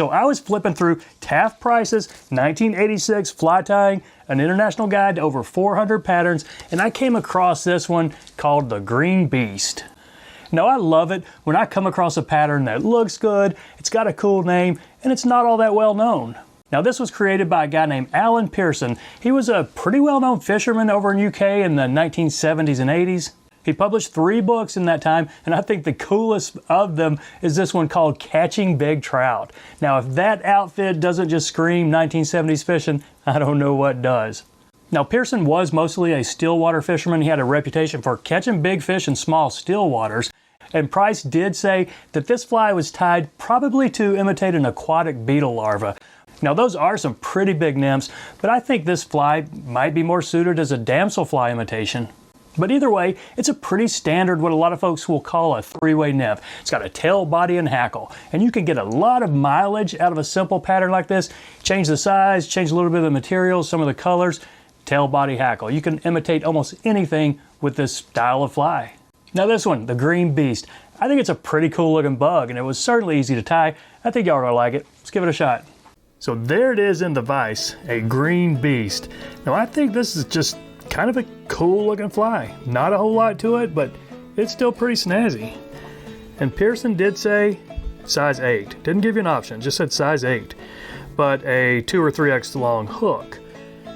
So I was flipping through Taft Price's 1986 Fly Tying, an international guide to over 400 patterns, and I came across this one called the Green Beast. Now I love it when I come across a pattern that looks good, it's got a cool name, and it's not all that well known. Now this was created by a guy named Alan Pearson. He was a pretty well-known fisherman over in UK in the 1970s and 80s. He published 3 books in that time, and I think the coolest of them is this one called Catching Big Trout. Now, if that outfit doesn't just scream 1970s fishing, I don't know what does. Now, Pearson was mostly a stillwater fisherman. He had a reputation for catching big fish in small still waters. And Price did say that this fly was tied probably to imitate an aquatic beetle larva. Now, those are some pretty big nymphs, but I think this fly might be more suited as a damselfly imitation. But either way, it's a pretty standard, what a lot of folks will call a 3-way nymph. It's got a tail, body, and hackle. And you can get a lot of mileage out of a simple pattern like this. Change the size, change a little bit of the materials, some of the colors, tail, body, hackle. You can imitate almost anything with this style of fly. Now this one, the Green Beast. I think it's a pretty cool looking bug, and it was certainly easy to tie. I think y'all are gonna like it. Let's give it a shot. So there it is in the vise, a Green Beast. Now I think this is just kind of a cool looking fly. Not a whole lot to it, but it's still pretty snazzy. And Pearson did say size 8. Didn't give you an option, just said size 8. But a 2 or 3x long hook.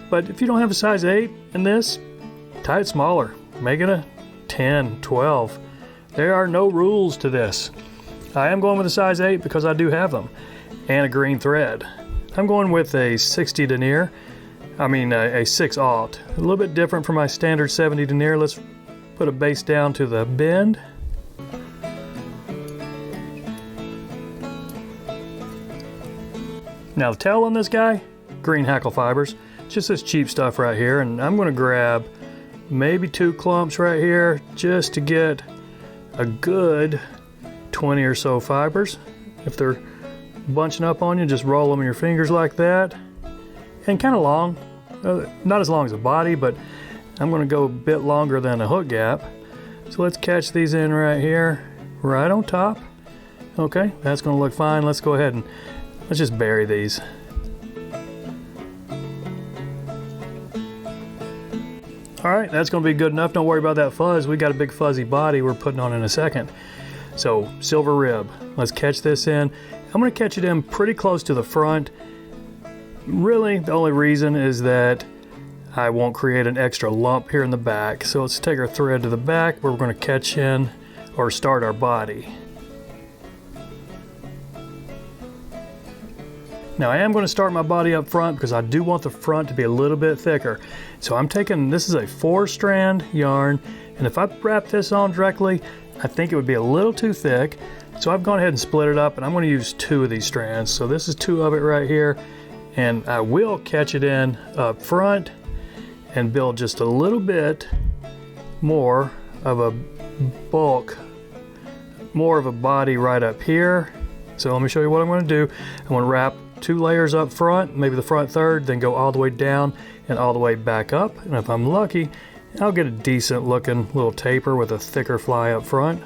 But if you don't have a size 8 in this, tie it smaller. Make it a 10, 12. There are no rules to this. I am going with a size 8 because I do have them. And a green thread. I'm going with a 60 denier. A 6/0. A little bit different from my standard 70 denier. Let's put a base down to the bend. Now the tail on this guy, green hackle fibers. Just this cheap stuff right here, and I'm gonna grab maybe 2 clumps right here just to get a good 20 or so fibers. If they're bunching up on you, just roll them in your fingers like that. And kind of long, not as long as a body, but I'm going to go a bit longer than a hook gap. So let's catch these in right here, right on top. Okay, that's going to look fine. Let's go ahead and let's just bury these. All right, that's going to be good enough. Don't worry about that fuzz. We got a big fuzzy body we're putting on in a second. So silver rib, let's catch this in. I'm going to catch it in pretty close to the front. Really, the only reason is that I won't create an extra lump here in the back. So let's take our thread to the back where we're going to catch in or start our body. Now I am going to start my body up front because I do want the front to be a little bit thicker. So I'm taking, this is a 4-strand yarn, and if I wrap this on directly, I think it would be a little too thick. So I've gone ahead and split it up, and I'm going to use 2 of these strands. So this is 2 of it right here. And I will catch it in up front and build just a little bit more of a bulk, more of a body right up here. So let me show you what I'm going to do. I'm going to wrap 2 layers up front, maybe the front third, then go all the way down and all the way back up. And if I'm lucky, I'll get a decent looking little taper with a thicker fly up front.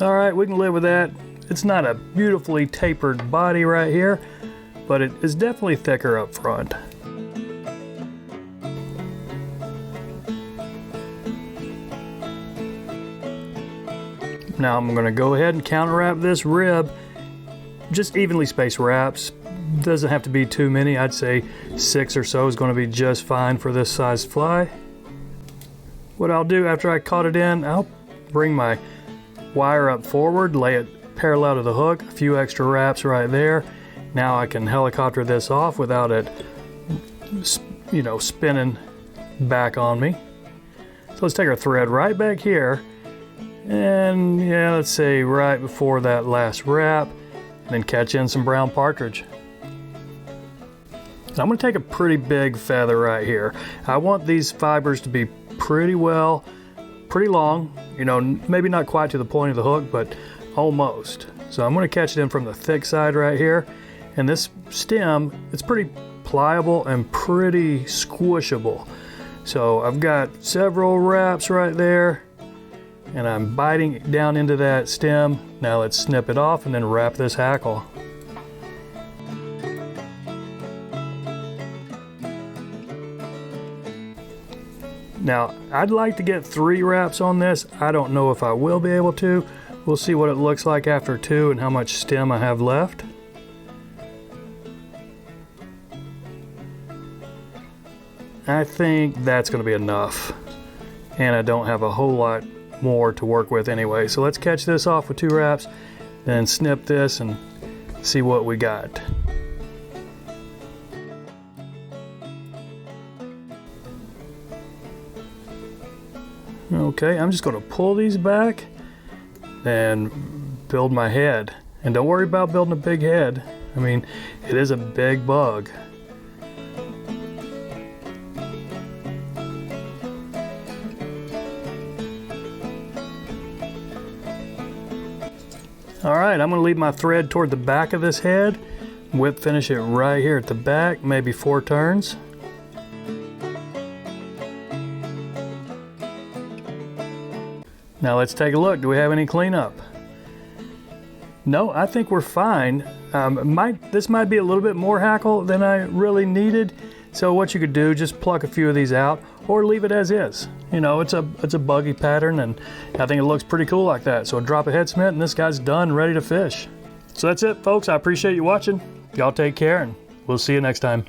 All right, we can live with that. It's not a beautifully tapered body right here, but it is definitely thicker up front. Now I'm going to go ahead and counter wrap this rib. Just evenly spaced wraps. Doesn't have to be too many. I'd say 6 or so is going to be just fine for this size fly. What I'll do after I caught it in, I'll bring my wire up forward, lay it parallel to the hook, a few extra wraps right there. Now I can helicopter this off without it, spinning back on me. So let's take our thread right back here, and let's say right before that last wrap, and then catch in some brown partridge. I'm going to take a pretty big feather right here. I want these fibers to be pretty long, maybe not quite to the point of the hook, but almost. So I'm gonna catch it in from the thick side right here. And this stem, it's pretty pliable and pretty squishable. So I've got several wraps right there and I'm biting down into that stem. Now let's snip it off and then wrap this hackle. Now, I'd like to get 3 wraps on this. I don't know if I will be able to. We'll see what it looks like after 2 and how much stem I have left. I think that's going to be enough. And I don't have a whole lot more to work with anyway. So let's catch this off with 2 wraps, then snip this and see what we got. Okay, I'm just going to pull these back and build my head. And don't worry about building a big head. I mean, it is a big bug. All right, I'm going to lead my thread toward the back of this head. Whip finish it right here at the back, maybe 4 turns. Now let's take a look. Do we have any cleanup? No, I think we're fine. This might be a little bit more hackle than I really needed. So what you could do, just pluck a few of these out or leave it as is. You know, it's a buggy pattern and I think it looks pretty cool like that. So drop a head smit and this guy's done, ready to fish. So that's it, folks. I appreciate you watching. Y'all take care and we'll see you next time.